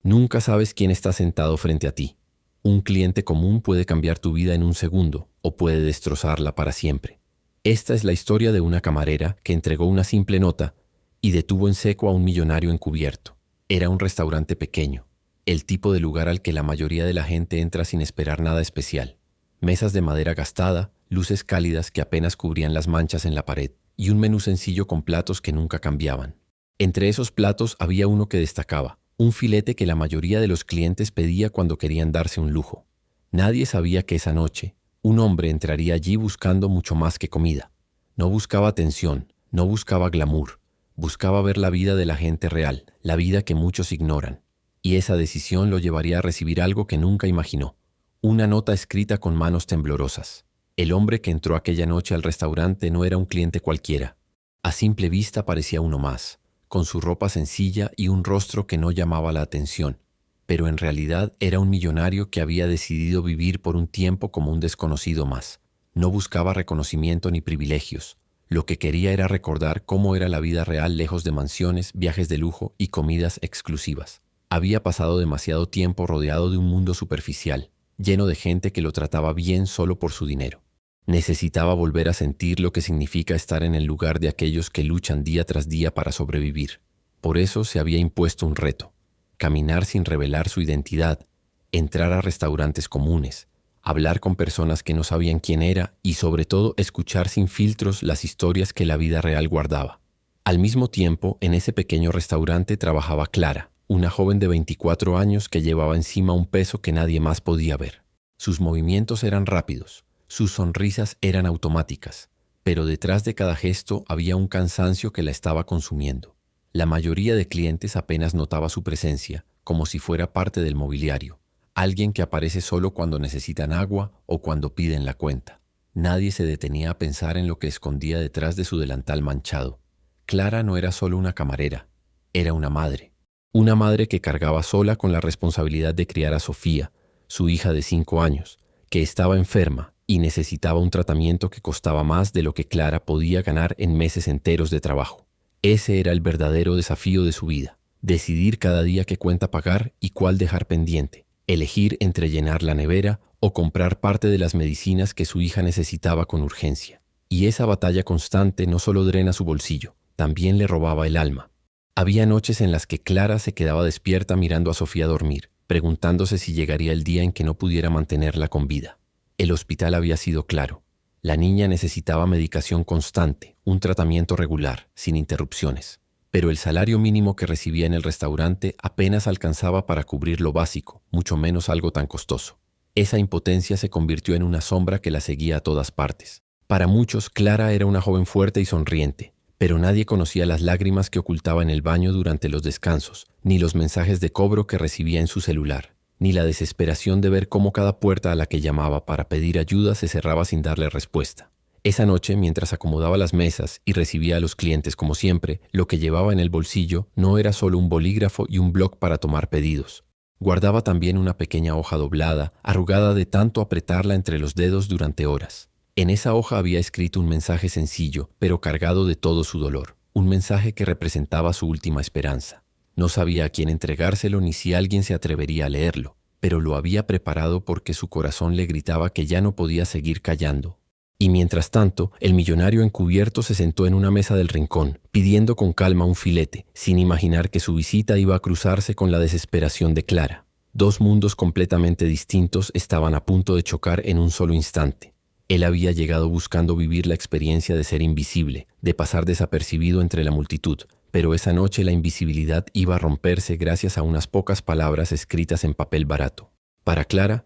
Nunca sabes quién está sentado frente a ti. Un cliente común puede cambiar tu vida en un segundo o puede destrozarla para siempre. Esta es la historia de una camarera que entregó una simple nota y detuvo en seco a un millonario encubierto. Era un restaurante pequeño, el tipo de lugar al que la mayoría de la gente entra sin esperar nada especial. Mesas de madera gastada, luces cálidas que apenas cubrían las manchas en la pared y un menú sencillo con platos que nunca cambiaban. Entre esos platos había uno que destacaba, un filete que la mayoría de los clientes pedía cuando querían darse un lujo. Nadie sabía que esa noche un hombre entraría allí buscando mucho más que comida. No buscaba atención, no buscaba glamour, buscaba ver la vida de la gente real, la vida que muchos ignoran. Y esa decisión lo llevaría a recibir algo que nunca imaginó, una nota escrita con manos temblorosas. El hombre que entró aquella noche al restaurante no era un cliente cualquiera. A simple vista parecía uno más, con su ropa sencilla y un rostro que no llamaba la atención, pero en realidad era un millonario que había decidido vivir por un tiempo como un desconocido más. No buscaba reconocimiento ni privilegios. Lo que quería era recordar cómo era la vida real lejos de mansiones, viajes de lujo y comidas exclusivas. Había pasado demasiado tiempo rodeado de un mundo superficial, lleno de gente que lo trataba bien solo por su dinero. Necesitaba volver a sentir lo que significa estar en el lugar de aquellos que luchan día tras día para sobrevivir. Por eso se había impuesto un reto: caminar sin revelar su identidad, entrar a restaurantes comunes, hablar con personas que no sabían quién era y sobre todo escuchar sin filtros las historias que la vida real guardaba. Al mismo tiempo, en ese pequeño restaurante trabajaba Clara, una joven de 24 años que llevaba encima un peso que nadie más podía ver. Sus movimientos eran rápidos, sus sonrisas eran automáticas, pero detrás de cada gesto había un cansancio que la estaba consumiendo. La mayoría de clientes apenas notaba su presencia, como si fuera parte del mobiliario, alguien que aparece solo cuando necesitan agua o cuando piden la cuenta. Nadie se detenía a pensar en lo que escondía detrás de su delantal manchado. Clara no era solo una camarera, era una madre que cargaba sola con la responsabilidad de criar a Sofía, su hija de 5 años, que estaba enferma y necesitaba un tratamiento que costaba más de lo que Clara podía ganar en meses enteros de trabajo. Ese era el verdadero desafío de su vida: decidir cada día qué cuenta pagar y cuál dejar pendiente, elegir entre llenar la nevera o comprar parte de las medicinas que su hija necesitaba con urgencia. Y esa batalla constante no solo drena su bolsillo, también le robaba el alma. Había noches en las que Clara se quedaba despierta mirando a Sofía dormir, preguntándose si llegaría el día en que no pudiera mantenerla con vida. El hospital había sido claro. La niña necesitaba medicación constante, un tratamiento regular, sin interrupciones. Pero el salario mínimo que recibía en el restaurante apenas alcanzaba para cubrir lo básico, mucho menos algo tan costoso. Esa impotencia se convirtió en una sombra que la seguía a todas partes. Para muchos, Clara era una joven fuerte y sonriente, pero nadie conocía las lágrimas que ocultaba en el baño durante los descansos, ni los mensajes de cobro que recibía en su celular, ni la desesperación de ver cómo cada puerta a la que llamaba para pedir ayuda se cerraba sin darle respuesta. Esa noche, mientras acomodaba las mesas y recibía a los clientes como siempre, lo que llevaba en el bolsillo no era solo un bolígrafo y un bloc para tomar pedidos. Guardaba también una pequeña hoja doblada, arrugada de tanto apretarla entre los dedos durante horas. En esa hoja había escrito un mensaje sencillo, pero cargado de todo su dolor. Un mensaje que representaba su última esperanza. No sabía a quién entregárselo ni si alguien se atrevería a leerlo, pero lo había preparado porque su corazón le gritaba que ya no podía seguir callando. Y mientras tanto, el millonario encubierto se sentó en una mesa del rincón, pidiendo con calma un filete, sin imaginar que su visita iba a cruzarse con la desesperación de Clara. Dos mundos completamente distintos estaban a punto de chocar en un solo instante. Él había llegado buscando vivir la experiencia de ser invisible, de pasar desapercibido entre la multitud, pero esa noche la invisibilidad iba a romperse gracias a unas pocas palabras escritas en papel barato. Para Clara,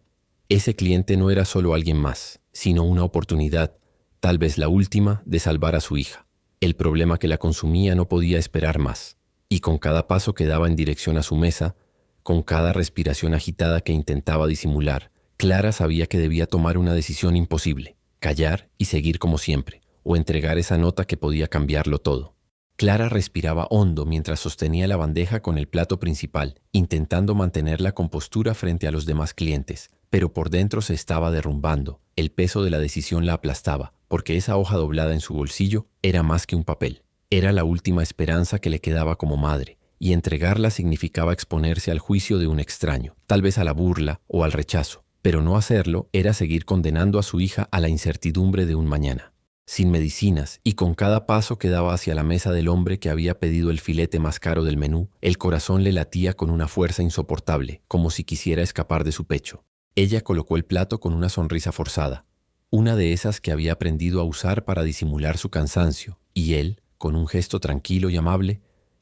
ese cliente no era solo alguien más, sino una oportunidad, tal vez la última, de salvar a su hija. El problema que la consumía no podía esperar más, y con cada paso que daba en dirección a su mesa, con cada respiración agitada que intentaba disimular, Clara sabía que debía tomar una decisión imposible: callar y seguir como siempre, o entregar esa nota que podía cambiarlo todo. Clara respiraba hondo mientras sostenía la bandeja con el plato principal, intentando mantener la compostura frente a los demás clientes, pero por dentro se estaba derrumbando. El peso de la decisión la aplastaba, porque esa hoja doblada en su bolsillo era más que un papel. Era la última esperanza que le quedaba como madre, y entregarla significaba exponerse al juicio de un extraño, tal vez a la burla o al rechazo, pero no hacerlo era seguir condenando a su hija a la incertidumbre de un mañana. Sin medicinas y con cada paso que daba hacia la mesa del hombre que había pedido el filete más caro del menú, el corazón le latía con una fuerza insoportable, como si quisiera escapar de su pecho. Ella colocó el plato con una sonrisa forzada, una de esas que había aprendido a usar para disimular su cansancio, y él, con un gesto tranquilo y amable,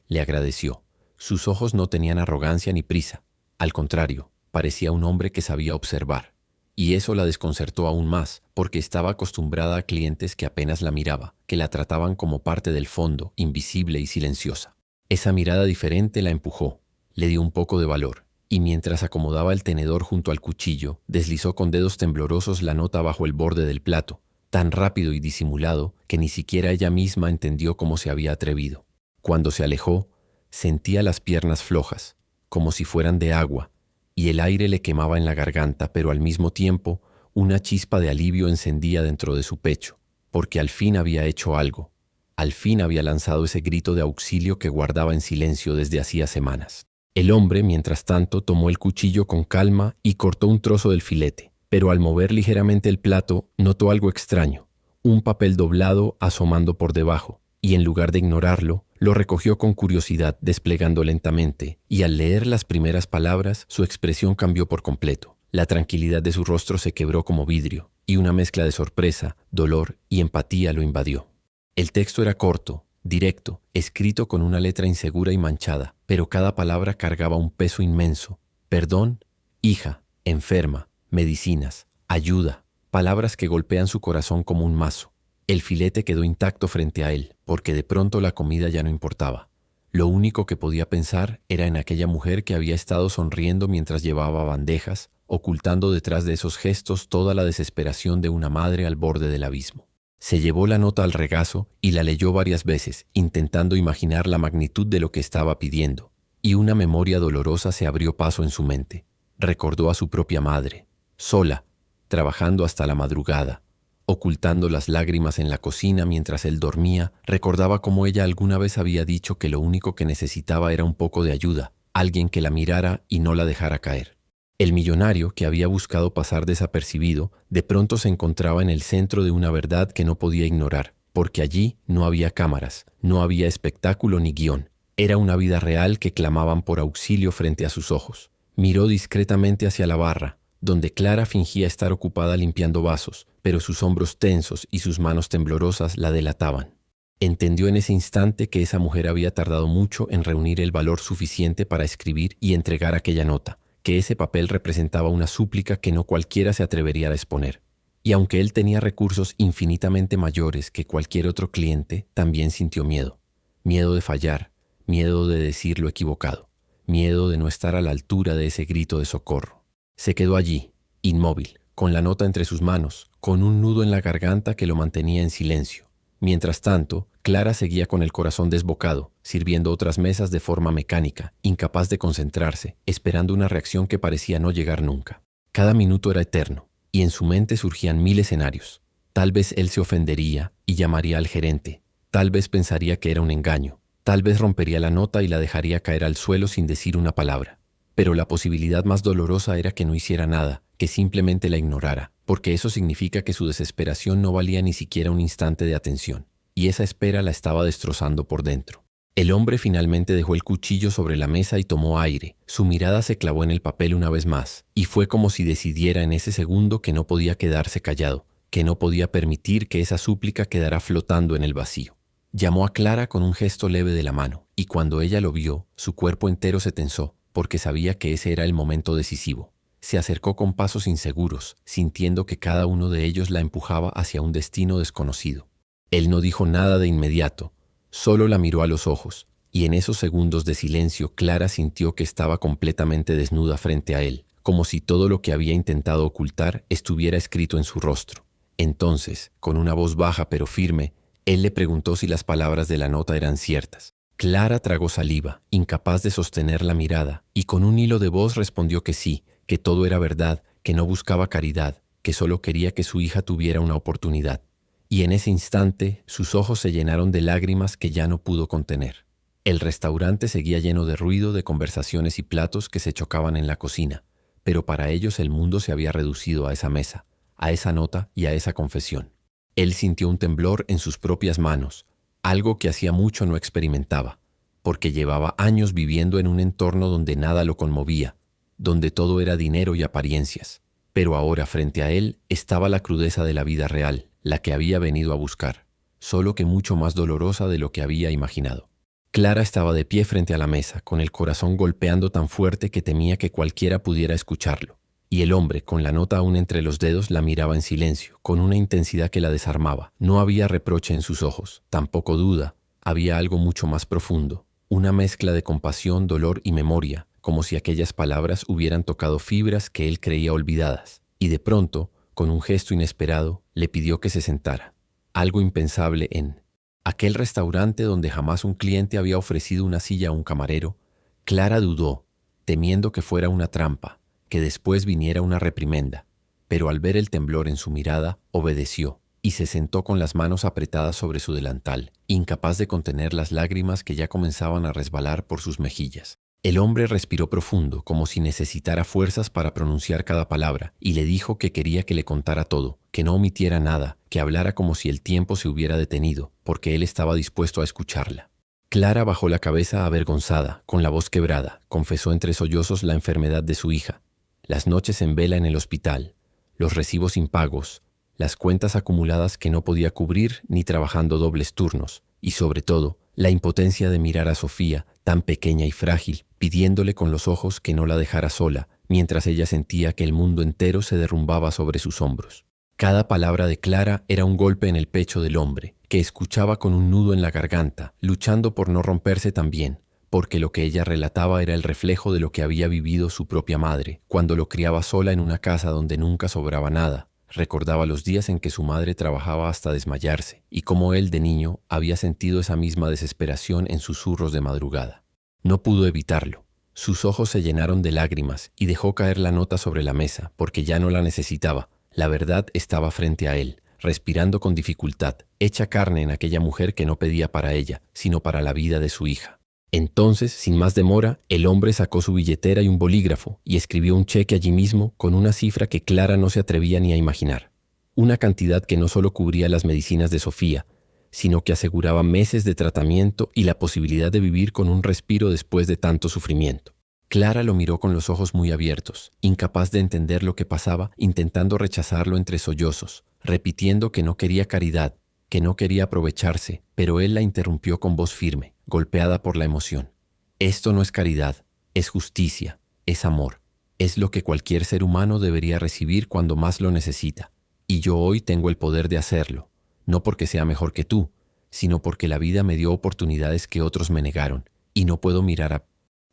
le agradeció. Sus ojos no tenían arrogancia ni prisa. Al contrario, parecía un hombre que sabía observar. Y eso la desconcertó aún más, porque estaba acostumbrada a clientes que apenas la miraba, que la trataban como parte del fondo, invisible y silenciosa. Esa mirada diferente la empujó, le dio un poco de valor, y mientras acomodaba el tenedor junto al cuchillo, deslizó con dedos temblorosos la nota bajo el borde del plato, tan rápido y disimulado que ni siquiera ella misma entendió cómo se había atrevido. Cuando se alejó, sentía las piernas flojas, como si fueran de agua, y el aire le quemaba en la garganta, pero al mismo tiempo una chispa de alivio encendía dentro de su pecho, porque al fin había hecho algo. Al fin había lanzado ese grito de auxilio que guardaba en silencio desde hacía semanas. El hombre, mientras tanto, tomó el cuchillo con calma y cortó un trozo del filete, pero al mover ligeramente el plato notó algo extraño, un papel doblado asomando por debajo, y en lugar de ignorarlo, lo recogió con curiosidad, desplegando lentamente, y al leer las primeras palabras, su expresión cambió por completo. La tranquilidad de su rostro se quebró como vidrio, y una mezcla de sorpresa, dolor y empatía lo invadió. El texto era corto, directo, escrito con una letra insegura y manchada, pero cada palabra cargaba un peso inmenso. Perdón, hija, enferma, medicinas, ayuda, palabras que golpean su corazón como un mazo. El filete quedó intacto frente a él, porque de pronto la comida ya no importaba. Lo único que podía pensar era en aquella mujer que había estado sonriendo mientras llevaba bandejas, ocultando detrás de esos gestos toda la desesperación de una madre al borde del abismo. Se llevó la nota al regazo y la leyó varias veces, intentando imaginar la magnitud de lo que estaba pidiendo, y una memoria dolorosa se abrió paso en su mente. Recordó a su propia madre, sola, trabajando hasta la madrugada, ocultando las lágrimas en la cocina mientras él dormía. Recordaba cómo ella alguna vez había dicho que lo único que necesitaba era un poco de ayuda, alguien que la mirara y no la dejara caer. El millonario, que había buscado pasar desapercibido, de pronto se encontraba en el centro de una verdad que no podía ignorar, porque allí no había cámaras, no había espectáculo ni guión. Era una vida real que clamaban por auxilio frente a sus ojos. Miró discretamente hacia la barra, donde Clara fingía estar ocupada limpiando vasos, pero sus hombros tensos y sus manos temblorosas la delataban. Entendió en ese instante que esa mujer había tardado mucho en reunir el valor suficiente para escribir y entregar aquella nota, que ese papel representaba una súplica que no cualquiera se atrevería a exponer. Y aunque él tenía recursos infinitamente mayores que cualquier otro cliente, también sintió miedo. Miedo de fallar, miedo de decir lo equivocado, miedo de no estar a la altura de ese grito de socorro. Se quedó allí, inmóvil, con la nota entre sus manos, con un nudo en la garganta que lo mantenía en silencio. Mientras tanto, Clara seguía con el corazón desbocado, sirviendo otras mesas de forma mecánica, incapaz de concentrarse, esperando una reacción que parecía no llegar nunca. Cada minuto era eterno, y en su mente surgían 1000 escenarios. Tal vez él se ofendería y llamaría al gerente. Tal vez pensaría que era un engaño. Tal vez rompería la nota y la dejaría caer al suelo sin decir una palabra. Pero la posibilidad más dolorosa era que no hiciera nada, que simplemente la ignorara, porque eso significa que su desesperación no valía ni siquiera un instante de atención, y esa espera la estaba destrozando por dentro. El hombre finalmente dejó el cuchillo sobre la mesa y tomó aire. Su mirada se clavó en el papel una vez más, y fue como si decidiera en ese segundo que no podía quedarse callado, que no podía permitir que esa súplica quedara flotando en el vacío. Llamó a Clara con un gesto leve de la mano, y cuando ella lo vio, su cuerpo entero se tensó, porque sabía que ese era el momento decisivo. Se acercó con pasos inseguros, sintiendo que cada uno de ellos la empujaba hacia un destino desconocido. Él no dijo nada de inmediato, solo la miró a los ojos, y en esos segundos de silencio Clara sintió que estaba completamente desnuda frente a él, como si todo lo que había intentado ocultar estuviera escrito en su rostro. Entonces, con una voz baja pero firme, él le preguntó si las palabras de la nota eran ciertas. Clara tragó saliva, incapaz de sostener la mirada, y con un hilo de voz respondió que sí, que todo era verdad, que no buscaba caridad, que solo quería que su hija tuviera una oportunidad. Y en ese instante sus ojos se llenaron de lágrimas que ya no pudo contener. El restaurante seguía lleno de ruido, de conversaciones y platos que se chocaban en la cocina, pero para ellos el mundo se había reducido a esa mesa, a esa nota y a esa confesión. Él sintió un temblor en sus propias manos, algo que hacía mucho no experimentaba, porque llevaba años viviendo en un entorno donde nada lo conmovía, donde todo era dinero y apariencias. Pero ahora frente a él estaba la crudeza de la vida real, la que había venido a buscar, solo que mucho más dolorosa de lo que había imaginado. Clara estaba de pie frente a la mesa, con el corazón golpeando tan fuerte que temía que cualquiera pudiera escucharlo. Y el hombre, con la nota aún entre los dedos, la miraba en silencio, con una intensidad que la desarmaba. No había reproche en sus ojos, tampoco duda. Había algo mucho más profundo, una mezcla de compasión, dolor y memoria, como si aquellas palabras hubieran tocado fibras que él creía olvidadas. Y de pronto, con un gesto inesperado, le pidió que se sentara. Algo impensable en aquel restaurante donde jamás un cliente había ofrecido una silla a un camarero. Clara dudó, temiendo que fuera una trampa, que después viniera una reprimenda, pero al ver el temblor en su mirada, obedeció y se sentó con las manos apretadas sobre su delantal, incapaz de contener las lágrimas que ya comenzaban a resbalar por sus mejillas. El hombre respiró profundo, como si necesitara fuerzas para pronunciar cada palabra, y le dijo que quería que le contara todo, que no omitiera nada, que hablara como si el tiempo se hubiera detenido, porque él estaba dispuesto a escucharla. Clara bajó la cabeza avergonzada, con la voz quebrada, confesó entre sollozos la enfermedad de su hija, las noches en vela en el hospital, los recibos impagos, las cuentas acumuladas que no podía cubrir ni trabajando dobles turnos, y sobre todo, la impotencia de mirar a Sofía, tan pequeña y frágil, pidiéndole con los ojos que no la dejara sola, mientras ella sentía que el mundo entero se derrumbaba sobre sus hombros. Cada palabra de Clara era un golpe en el pecho del hombre, que escuchaba con un nudo en la garganta, luchando por no romperse también, porque lo que ella relataba era el reflejo de lo que había vivido su propia madre, cuando lo criaba sola en una casa donde nunca sobraba nada. Recordaba los días en que su madre trabajaba hasta desmayarse, y cómo él de niño había sentido esa misma desesperación en susurros de madrugada. No pudo evitarlo. Sus ojos se llenaron de lágrimas y dejó caer la nota sobre la mesa, porque ya no la necesitaba. La verdad estaba frente a él, respirando con dificultad, hecha carne en aquella mujer que no pedía para ella, sino para la vida de su hija. Entonces, sin más demora, el hombre sacó su billetera y un bolígrafo y escribió un cheque allí mismo con una cifra que Clara no se atrevía ni a imaginar. Una cantidad que no solo cubría las medicinas de Sofía, sino que aseguraba meses de tratamiento y la posibilidad de vivir con un respiro después de tanto sufrimiento. Clara lo miró con los ojos muy abiertos, incapaz de entender lo que pasaba, intentando rechazarlo entre sollozos, repitiendo que no quería caridad, que no quería aprovecharse, pero él la interrumpió con voz firme, golpeada por la emoción. Esto no es caridad, es justicia, es amor, es lo que cualquier ser humano debería recibir cuando más lo necesita. Y yo hoy tengo el poder de hacerlo, no porque sea mejor que tú, sino porque la vida me dio oportunidades que otros me negaron, y no puedo mirar a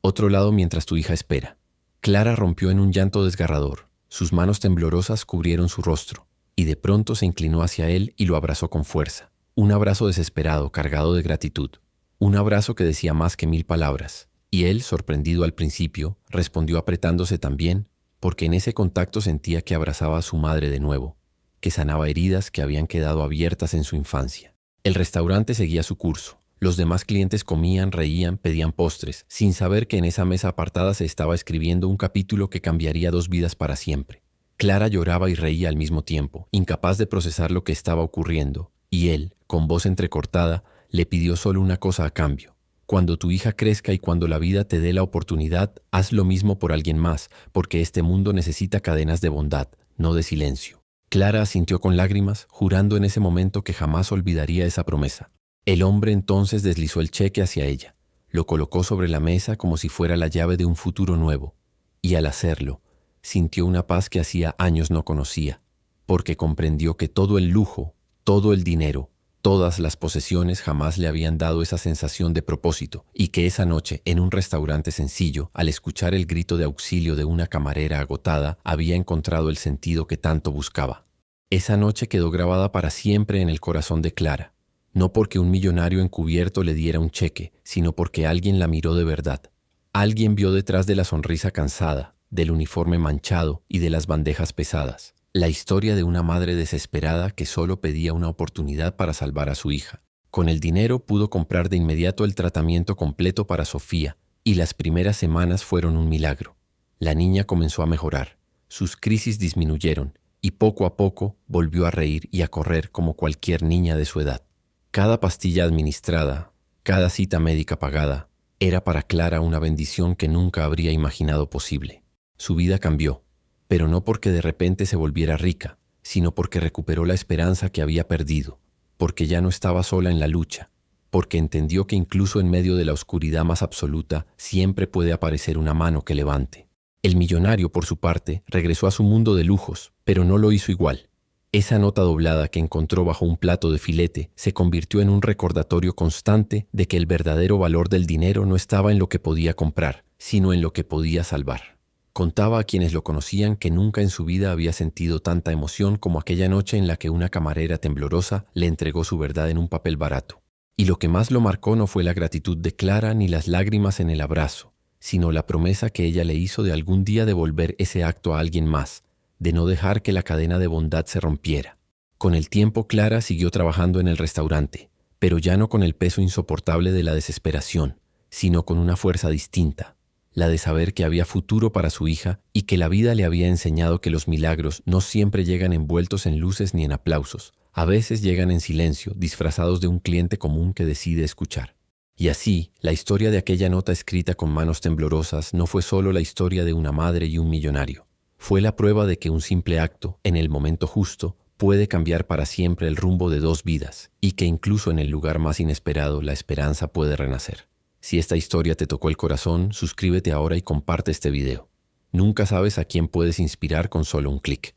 otro lado mientras tu hija espera. Clara rompió en un llanto desgarrador, sus manos temblorosas cubrieron su rostro, y de pronto se inclinó hacia él y lo abrazó con fuerza. Un abrazo desesperado, cargado de gratitud. Un abrazo que decía más que 1000 palabras. Y él, sorprendido al principio, respondió apretándose también, porque en ese contacto sentía que abrazaba a su madre de nuevo, que sanaba heridas que habían quedado abiertas en su infancia. El restaurante seguía su curso. Los demás clientes comían, reían, pedían postres, sin saber que en esa mesa apartada se estaba escribiendo un capítulo que cambiaría 2 vidas para siempre. Clara lloraba y reía al mismo tiempo, incapaz de procesar lo que estaba ocurriendo, y él, con voz entrecortada, le pidió solo una cosa a cambio. Cuando tu hija crezca y cuando la vida te dé la oportunidad, haz lo mismo por alguien más, porque este mundo necesita cadenas de bondad, no de silencio. Clara asintió con lágrimas, jurando en ese momento que jamás olvidaría esa promesa. El hombre entonces deslizó el cheque hacia ella, lo colocó sobre la mesa como si fuera la llave de un futuro nuevo, y al hacerlo, sintió una paz que hacía años no conocía, porque comprendió que todo el lujo, todo el dinero, todas las posesiones jamás le habían dado esa sensación de propósito, y que esa noche, en un restaurante sencillo, al escuchar el grito de auxilio de una camarera agotada, había encontrado el sentido que tanto buscaba. Esa noche quedó grabada para siempre en el corazón de Clara, no porque un millonario encubierto le diera un cheque, sino porque alguien la miró de verdad. Alguien vio detrás de la sonrisa cansada, del uniforme manchado y de las bandejas pesadas, la historia de una madre desesperada que solo pedía una oportunidad para salvar a su hija. Con el dinero pudo comprar de inmediato el tratamiento completo para Sofía, y las primeras semanas fueron un milagro. La niña comenzó a mejorar, sus crisis disminuyeron, y poco a poco volvió a reír y a correr como cualquier niña de su edad. Cada pastilla administrada, cada cita médica pagada, era para Clara una bendición que nunca habría imaginado posible. Su vida cambió, pero no porque de repente se volviera rica, sino porque recuperó la esperanza que había perdido, porque ya no estaba sola en la lucha, porque entendió que incluso en medio de la oscuridad más absoluta siempre puede aparecer una mano que levante. El millonario, por su parte, regresó a su mundo de lujos, pero no lo hizo igual. Esa nota doblada que encontró bajo un plato de filete se convirtió en un recordatorio constante de que el verdadero valor del dinero no estaba en lo que podía comprar, sino en lo que podía salvar. Contaba a quienes lo conocían que nunca en su vida había sentido tanta emoción como aquella noche en la que una camarera temblorosa le entregó su verdad en un papel barato. Y lo que más lo marcó no fue la gratitud de Clara ni las lágrimas en el abrazo, sino la promesa que ella le hizo de algún día devolver ese acto a alguien más, de no dejar que la cadena de bondad se rompiera. Con el tiempo, Clara siguió trabajando en el restaurante, pero ya no con el peso insoportable de la desesperación, sino con una fuerza distinta, la de saber que había futuro para su hija y que la vida le había enseñado que los milagros no siempre llegan envueltos en luces ni en aplausos, a veces llegan en silencio, disfrazados de un cliente común que decide escuchar. Y así, la historia de aquella nota escrita con manos temblorosas no fue solo la historia de una madre y un millonario. Fue la prueba de que un simple acto, en el momento justo, puede cambiar para siempre el rumbo de dos vidas, y que incluso en el lugar más inesperado la esperanza puede renacer. Si esta historia te tocó el corazón, suscríbete ahora y comparte este video. Nunca sabes a quién puedes inspirar con solo un clic.